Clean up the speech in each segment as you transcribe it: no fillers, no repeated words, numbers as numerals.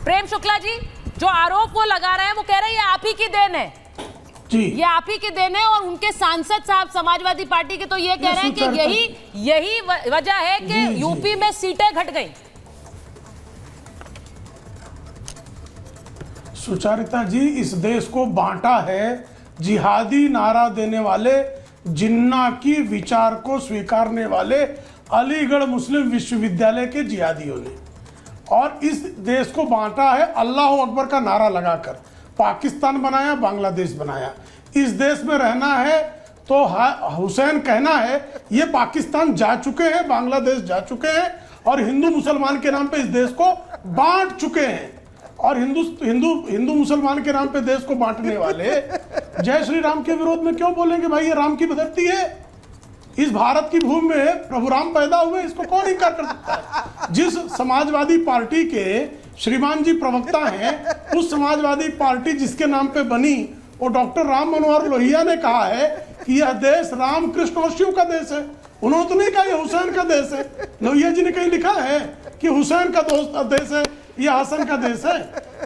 प्रेम शुक्ला जी, जो आरोप वो लगा रहे हैं, वो कह रहे हैं ये आप ही की देन है जी, ये आप ही की देन है। और उनके सांसद साहब समाजवादी पार्टी के तो ये कह रहे हैं कि यही वजह है कि यूपी में सीटें घट गई। सुचरिता जी, इस देश को बांटा है जिहादी नारा देने वाले, जिन्ना की विचार को स्वीकारने वाले अलीगढ़ मुस्लिम विश्वविद्यालय के जिहादियों ने, और इस देश को बांटा है अल्लाह अकबर का नारा लगाकर। पाकिस्तान बनाया, बांग्लादेश बनाया। इस देश में रहना है तो हुसैन कहना है, ये पाकिस्तान जा चुके हैं, बांग्लादेश जा चुके हैं, और हिंदू मुसलमान के नाम पे इस देश को बांट चुके हैं। और हिंदू मुसलमान के नाम पे देश को बांटने वाले जय श्री राम के विरोध में क्यों बोलेंगे? भाई ये राम की धरती है, इस भारत की भूमि में प्रभु राम पैदा हुए, इसको कौन इनकार कर सकता है? जिस समाजवादी पार्टी के श्रीमान जी प्रवक्ता हैं, उस समाजवादी पार्टी जिसके नाम पे बनी, वो डॉक्टर राम मनोहर लोहिया ने कहा है कि यह देश राम कृष्ण और शिव का देश है। उन्होंने तो नहीं कहा यह हुसैन का देश है। लोहिया जी ने कहीं लिखा है कि हुसैन का देश है, यह हसन का देश है।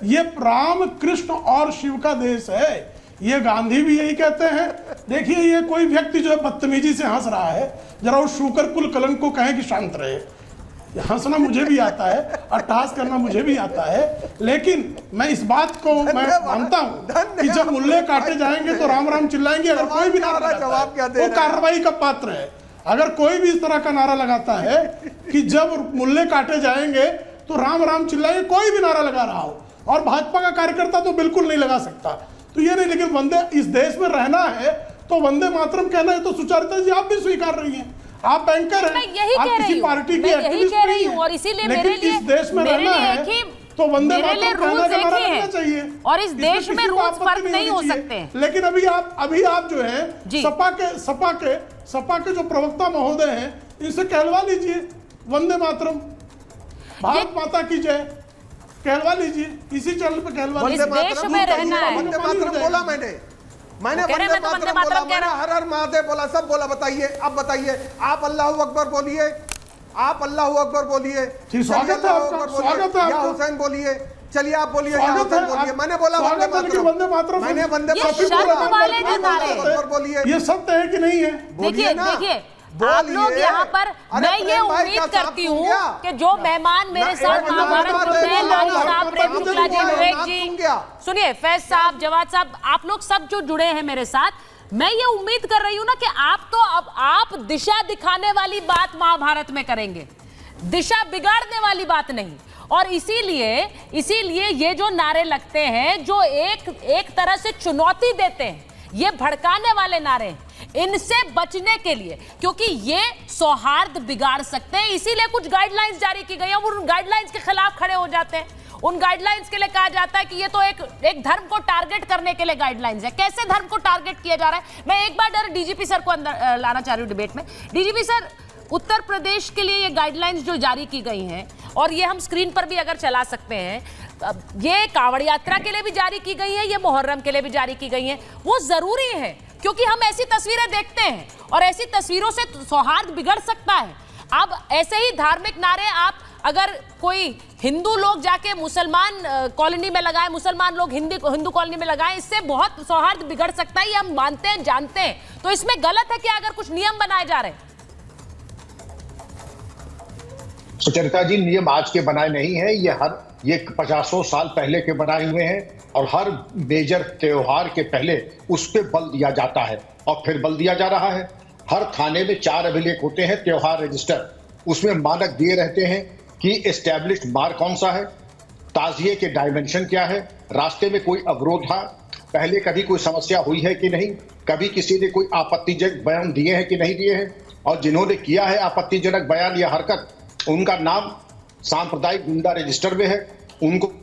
ये राम कृष्ण और शिव का देश है। ये गांधी भी यही कहते हैं। देखिए, ये कोई व्यक्ति जो है बदतमीजी से हंस रहा है, जरा उस शुकर कुल कलंक को कहें कि शांत रहे। हंसना मुझे भी आता है, अट्टहास करना मुझे भी आता है, लेकिन मैं इस बात को मैं मानता हूं कि जब मुल्ले काटे जाएंगे तो राम राम चिल्लाएंगे। अगर कोई भी नारा लगाता है वो कार्रवाई का पात्र है। अगर कोई भी इस तरह का नारा लगाता है कि जब मुल्ले काटे जाएंगे तो राम राम चिल्लाएंगे, कोई भी नारा लगा रहा हो, और भाजपा का कार्यकर्ता तो बिल्कुल नहीं लगा सकता, तो ये नहीं। लेकिन वंदे, इस देश में रहना है तो वंदे मातरम कहना है तो सुचरिता जी आप भी स्वीकार रही हैं। आप बैंकर हैं, आप किसी पार्टी की एक्टिविस्ट नहीं हैं, और इसीलिए लेकिन इस देश में रहना है तो वंदे मातरम कहना हमारा रहना चाहिए। और इस देश में रूल्स फर्क नहीं हो सकते। लेकिन अभी आप जो है सपा के जो प्रवक्ता महोदय हैं, इनसे कहलवा लीजिए वंदे मातरम, भारत माता की जय कहलवा लीजिए, इसी चैनल पे कहलवा लीजिए। इस देश में रहना है। वंदे मातरम बोला मैंने वंदे मातरम बोला, मैंने हर हर महादेव बोला, सब बोला। बताइए, अब बताइए, आप अल्लाह अकबर बोलिए, आप अल्लाह अकबर बोलिए, स्वागत है आपका, स्वागत है या हुसैन बोलिए, चलिए आप बोलिए, या हुसैन बोलिए। मैंने बोला वंदे मातरम, मैंने वंदे मातरम बोलिए। ये सत्य है कि नहीं है? देखिए आप लोग यहाँ पर, मैं ये उम्मीद करती हूँ कि जो मेहमान मेरे साथ महाभारत जुड़े हैं, लाली साहब, प्रेम शुक्ला जी, विवेक जी, सुनिए, फैज साहब, जवाद साहब, आप लोग सब जो जुड़े हैं मेरे साथ, मैं ये उम्मीद कर रही हूँ ना कि आप दिशा दिखाने वाली बात महाभारत में करेंगे, दिशा बिगाड़ने वाली बात नहीं। और इसीलिए ये जो नारे लगते हैं, जो एक तरह से चुनौती देते हैं, ये भड़काने वाले नारे, इनसे बचने के लिए, क्योंकि ये सौहार्द बिगाड़ सकते हैं, इसीलिए कुछ गाइडलाइंस जारी की गई है। और उन गाइडलाइंस के खिलाफ खड़े हो जाते हैं। उन गाइडलाइंस के लिए कहा जाता है कि ये तो एक धर्म को टारगेट करने के लिए गाइडलाइंस है। कैसे धर्म को टारगेट किया जा रहा है? मैं एक बार डीजीपी सर को अंदर लाना चाह रही हूँ डिबेट में। डीजीपी सर, उत्तर प्रदेश के लिए ये गाइडलाइंस जो जारी की गई हैं, और ये हम स्क्रीन पर भी अगर चला सकते हैं, ये कांवड़ यात्रा के लिए भी जारी की गई है, ये मुहर्रम के लिए भी जारी की गई है। वो जरूरी है क्योंकि हम ऐसी तस्वीरें देखते हैं और ऐसी तस्वीरों से सौहार्द बिगड़ सकता है। अब ऐसे ही धार्मिक नारे आप अगर कोई हिंदू लोग जाके मुसलमान कॉलोनी में लगाए, मुसलमान लोग हिंदू कॉलोनी में लगाए, इससे बहुत सौहार्द बिगड़ सकता है। ये हम मानते हैं, जानते हैं। तो इसमें गलत है कि अगर कुछ नियम बनाए जा रहे हैं? सुचरिता जी, नियम आज के बनाए नहीं है, ये 50 साल पहले के बनाए हुए हैं। और हर मेजर त्योहार के पहले उस पे बल दिया जाता है, और फिर बल दिया जा रहा है। हर थाने में 4 अभिलेख होते हैं, त्योहार रजिस्टर, उसमें मानक दिए रहते हैं कि एस्टैब्लिश्ड मार्क कौन सा है, ताजिए के डायमेंशन क्या है, रास्ते में कोई अवरोध था, पहले कभी कोई समस्या हुई है कि नहीं, कभी किसी ने कोई आपत्तिजनक बयान दिए हैं कि नहीं दिए हैं, और जिन्होंने किया है आपत्तिजनक बयान या हरकत, उनका नाम सांप्रदायिक गुंडा रजिस्टर में है, उनको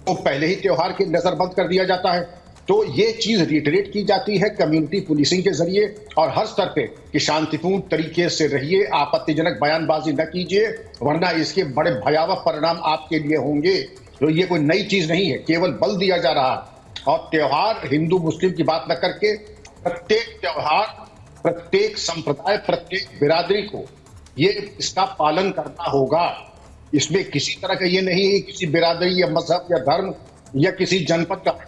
तो पहले ही त्योहार के नजरबंद कर दिया जाता है। तो ये चीज रिटरेट की जाती है कम्युनिटी पुलिसिंग के जरिए और हर स्तर पे कि शांतिपूर्ण तरीके से रहिए, आपत्तिजनक बयानबाजी न कीजिए, वरना इसके बड़े भयावह परिणाम आपके लिए होंगे। तो ये कोई नई चीज नहीं है, केवल बल दिया जा रहा है। और त्योहार हिंदू मुस्लिम की बात न करके प्रत्येक त्योहार, प्रत्येक संप्रदाय, प्रत्येक बिरादरी को ये इसका पालन करना होगा। इसमें किसी तरह का ये नहीं है किसी बिरादरी या मजहब या धर्म या किसी जनपद का,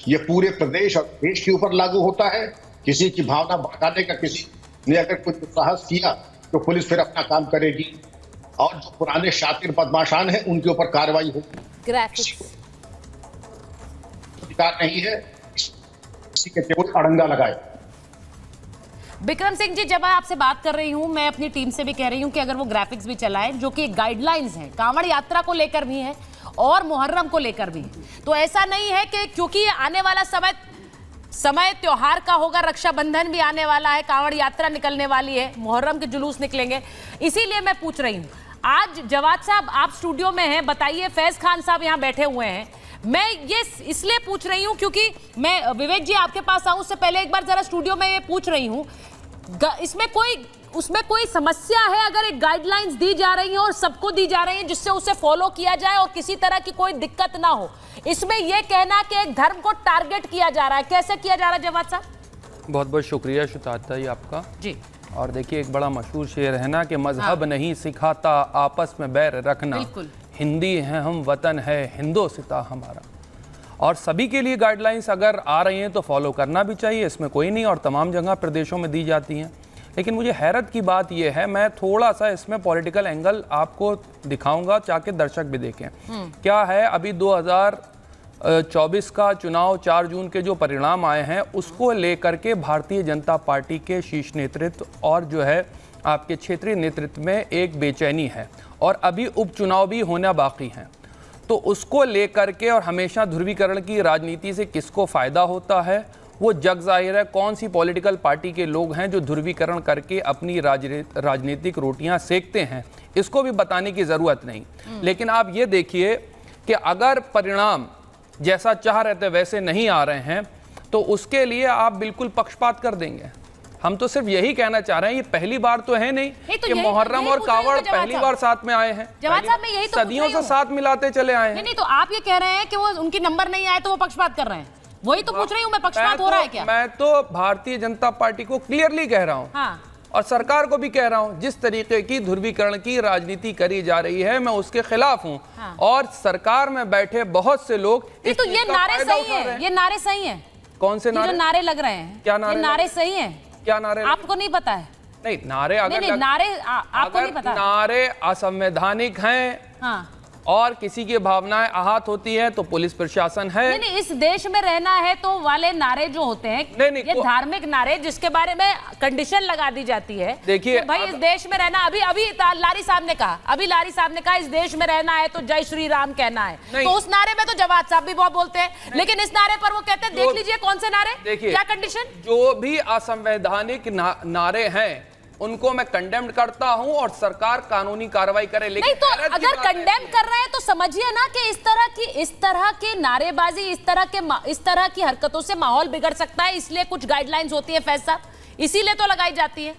ये पूरे प्रदेश और देश के ऊपर लागू होता है। किसी की भावना भड़काने का किसी ने अगर कुछ साहस किया तो पुलिस फिर अपना काम करेगी और जो पुराने शातिर बदमाशान हैं उनके ऊपर कार्रवाई होगी। ग्राफिक्स अधिकार नहीं है किसी के केवल अड़ंगा लगाए। विक्रम सिंह जी, जब मैं आपसे बात कर रही हूं, मैं अपनी टीम से भी कह रही हूं कि अगर वो ग्राफिक्स भी चलाएं, जो कि गाइडलाइंस हैं, कांवड़ यात्रा को लेकर भी है और मुहर्रम को लेकर भी, तो ऐसा नहीं है कि क्योंकि ये आने वाला समय त्योहार का होगा, रक्षाबंधन भी आने वाला है, कांवड़ यात्रा निकलने वाली है, मुहर्रम के जुलूस निकलेंगे, इसीलिए मैं पूछ रही हूं। आज जवाद साहब आप स्टूडियो में हैं, बताइए, फैज खान साहब यहाँ बैठे हुए हैं, मैं ये इसलिए पूछ रही हूं क्योंकि मैं विवेक जी आपके पास आऊं उससे पहले एक बार जरा स्टूडियो में ये पूछ रही हूं, उसमें कोई समस्या है अगर एक गाइडलाइंस दी जा रही है और सबको दी जा रही है जिससे उसे फॉलो किया जाए और किसी तरह की कोई दिक्कत ना हो, इसमें यह कहना कि एक धर्म को टारगेट किया जा रहा है, कैसे किया जा रहा है जवाद साहब? बहुत बहुत शुक्रिया शुताता जी आपका जी। और देखिए, एक बड़ा मशहूर शेर है ना कि मजहब नहीं सिखाता आपस में बैर रखना, हिंदी है हम, वतन है हिंदोसिता हमारा। और सभी के लिए गाइडलाइंस अगर आ रही हैं तो फॉलो करना भी चाहिए, इसमें कोई नहीं, और तमाम जगह प्रदेशों में दी जाती हैं। लेकिन मुझे हैरत की बात यह है, मैं थोड़ा सा इसमें पॉलिटिकल एंगल आपको दिखाऊंगा ताकि दर्शक भी देखें। क्या है, अभी 2024 का चुनाव 4 जून के जो परिणाम आए हैं उसको लेकर के भारतीय जनता पार्टी के शीर्ष नेतृत्व और जो है आपके क्षेत्रीय नेतृत्व में एक बेचैनी है, और अभी उपचुनाव भी होना बाकी हैं। तो उसको लेकर के, और हमेशा ध्रुवीकरण की राजनीति से किसको फ़ायदा होता है वो जग जाहिर है। कौन सी पॉलिटिकल पार्टी के लोग हैं जो ध्रुवीकरण करके अपनी राजनीतिक रोटियां सेकते हैं, इसको भी बताने की ज़रूरत नहीं। लेकिन आप ये देखिए कि अगर परिणाम जैसा चाह रहे थे वैसे नहीं आ रहे हैं तो उसके लिए आप बिल्कुल पक्षपात कर देंगे। हम तो सिर्फ यही कहना चाह रहे हैं, ये पहली बार तो है नहीं कि मुहर्रम और कावड़ पहली बार साथ में आए हैं। जवाद साहब, मैं यही तो सदियों से साथ मिलाते चले आए हैं। नहीं, तो आप ये कह रहे हैं कि वो उनकी नंबर नहीं आए तो वो पक्षपात कर रहे हैं, वही तो पूछ रही हूँ मैं, पक्षपात हो रहा है क्या? मैं तो भारतीय जनता पार्टी को क्लियरली कह रहा हूँ, हाँ, और सरकार को भी कह रहा हूँ, जिस तरीके की ध्रुवीकरण की राजनीति करी जा रही है मैं उसके खिलाफ हूँ। हाँ। और सरकार में बैठे बहुत से लोग तो ये नारे सही है, ये नारे सही है। कौन से नारे? जो नारे लग रहे हैं, क्या नारे सही है? क्या नारे? आपको नहीं पता है? नहीं, नारे अगर नारे आपको नहीं पता, नारे असंवैधानिक हैं, हाँ, और किसी की भावनाएं आहत होती है तो पुलिस प्रशासन है। नहीं, इस देश में रहना है तो वाले नारे जो होते हैं, ये धार्मिक नारे जिसके बारे में कंडीशन लगा दी जाती है, देखिए भाई इस देश में रहना, अभी लारी साहब ने कहा इस देश में रहना है तो जय श्री राम कहना है, तो उस नारे में तो जवाद साहब भी बहुत बोलते हैं, लेकिन इस नारे पर वो कहते हैं, देख लीजिए कौन से नारे, देखिए क्या कंडीशन। जो भी असंवैधानिक नारे हैं उनको मैं कंडेम्ड करता हूं और सरकार कानूनी कार्रवाई करे। लेकिन नहीं, तो अगर कंडेम कर रहे हैं तो समझिए ना कि इस तरह की नारेबाजी, इस तरह की हरकतों से माहौल बिगड़ सकता है, इसलिए कुछ गाइडलाइंस होती है फैज साहब, इसीलिए तो लगाई जाती है।